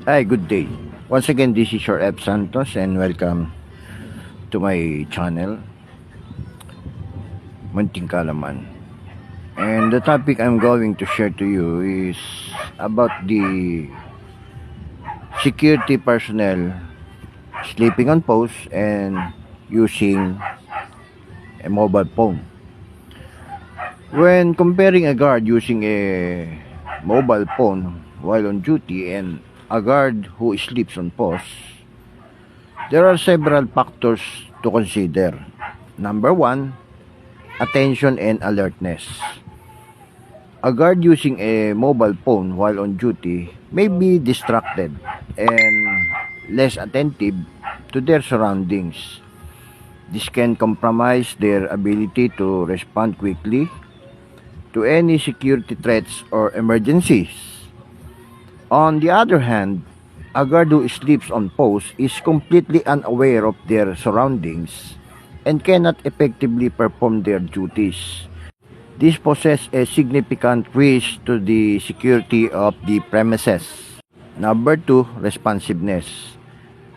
Hi, good day. Once again, this is your Ep Santos and welcome to my channel, Munting Kalaman. And the topic I'm going to share to you is about the security personnel sleeping on post and using a mobile phone. When comparing a guard using a mobile phone while on duty and a guard who sleeps on post, there are several factors to consider. Number one, attention and alertness. A guard using a mobile phone while on duty may be distracted and less attentive to their surroundings. This can compromise their ability to respond quickly to any security threats or emergencies. On the other hand, a guard who sleeps on post is completely unaware of their surroundings and cannot effectively perform their duties. This poses a significant risk to the security of the premises. Number two, responsiveness.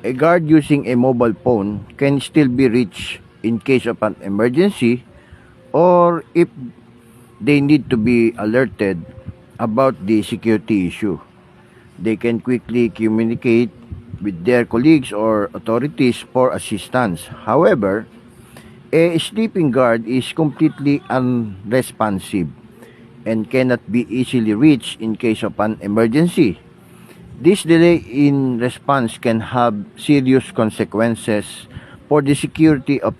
A guard using a mobile phone can still be reached in case of an emergency or if they need to be alerted about the security issue. They can quickly communicate with their colleagues or authorities for assistance. However, a sleeping guard is completely unresponsive and cannot be easily reached in case of an emergency. This delay in response can have serious consequences for the security of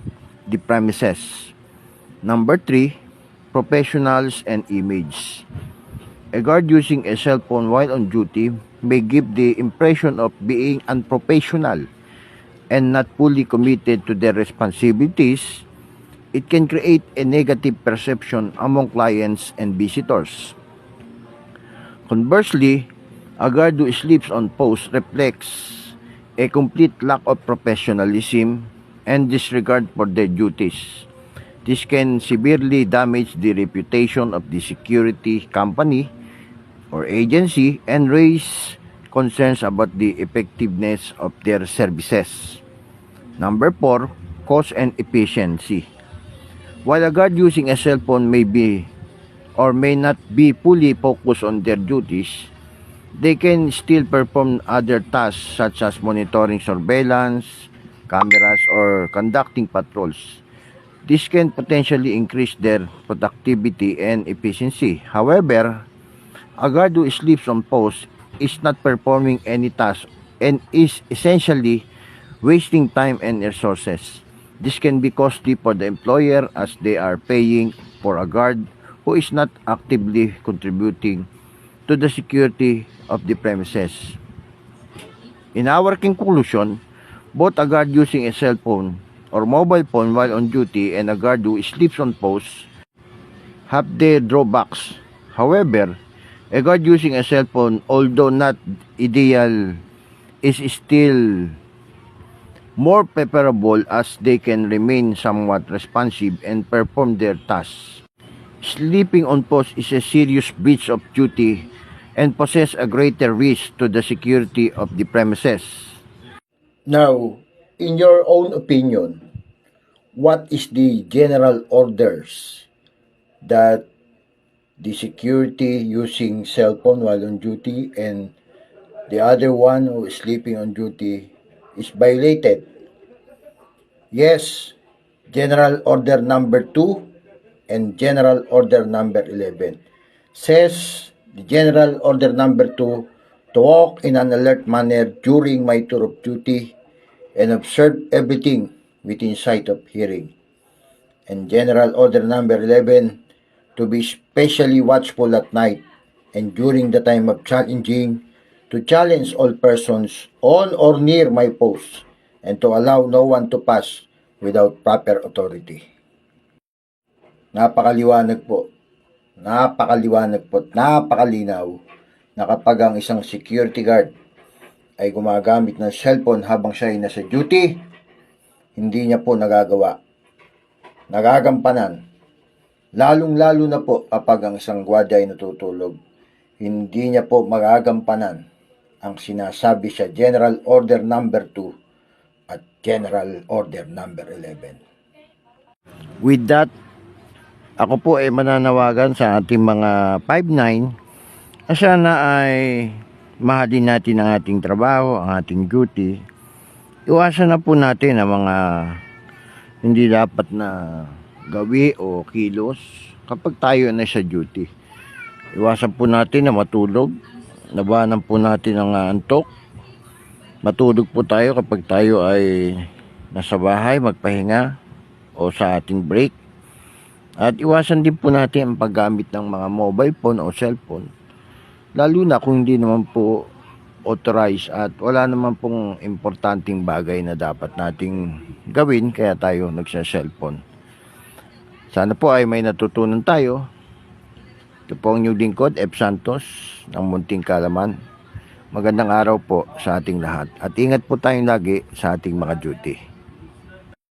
the premises. Number three, professionals and image. A guard using a cell phone while on duty may give the impression of being unprofessional and not fully committed to their responsibilities. It can create a negative perception among clients and visitors. Conversely, a guard who sleeps on post reflects a complete lack of professionalism and disregard for their duties. This can severely damage the reputation of the security company or agency and raise concerns about the effectiveness of their services. Number four, cost and efficiency. While a guard using a cell phone may be or may not be fully focused on their duties, they can still perform other tasks such as monitoring surveillance, cameras, or conducting patrols. This can potentially increase their productivity and efficiency. However, a guard who sleeps on post is not performing any task and is essentially wasting time and resources. This can be costly for the employer as they are paying for a guard who is not actively contributing to the security of the premises. In our conclusion, both a guard using a cell phone or mobile phone while on duty and a guard who sleeps on post have their drawbacks. However, a guard using a cell phone, although not ideal, is still more preferable as they can remain somewhat responsive and perform their tasks. Sleeping on post is a serious breach of duty and poses a greater risk to the security of the premises. Now, in your own opinion, what is the general orders that the security using cell phone while on duty and the other one who is sleeping on duty is violated? Yes, General Order number 2 and General Order number 11 says the General Order number 2 to walk in an alert manner during my tour of duty and observe everything within sight of hearing. And General Order number 11 to be especially watchful at night and during the time of challenging, to challenge all persons on or near my post and to allow no one to pass without proper authority. Napakaliwanag po. Napakaliwanag po at napakalinaw na kapag ang isang security guard ay gumagamit ng cellphone habang siya ay nasa duty, hindi niya po nagagawa. Nagagampanan. Lalong-lalo na po kapag ang isang gwardiya ay natutulog. Hindi niya po magagampanan ang sinasabi sa General Order Number 2 at General Order Number 11. With that, ako po ay mananawagan sa ating mga 5-9 na sana ay mahalin natin ang ating trabaho, ang ating duty. Iwasan na po natin ang mga hindi dapat na gawi o kilos kapag tayo na sa duty. Iwasan po natin na matulog, labanan po natin ang antok. Matulog po tayo kapag tayo ay nasa bahay, magpahinga o sa ating break. At iwasan din po natin ang paggamit ng mga mobile phone o cellphone. Lalo na kung hindi naman po authorized at wala naman pong importanteng bagay na dapat nating gawin kaya tayo nagsa-cellphone. Sana po ay may natutunan tayo. Ito po ang inyong lingkod, F. Santos ng Munting Kalaman. Magandang araw po sa ating lahat at ingat po tayong lagi sa ating mga duty.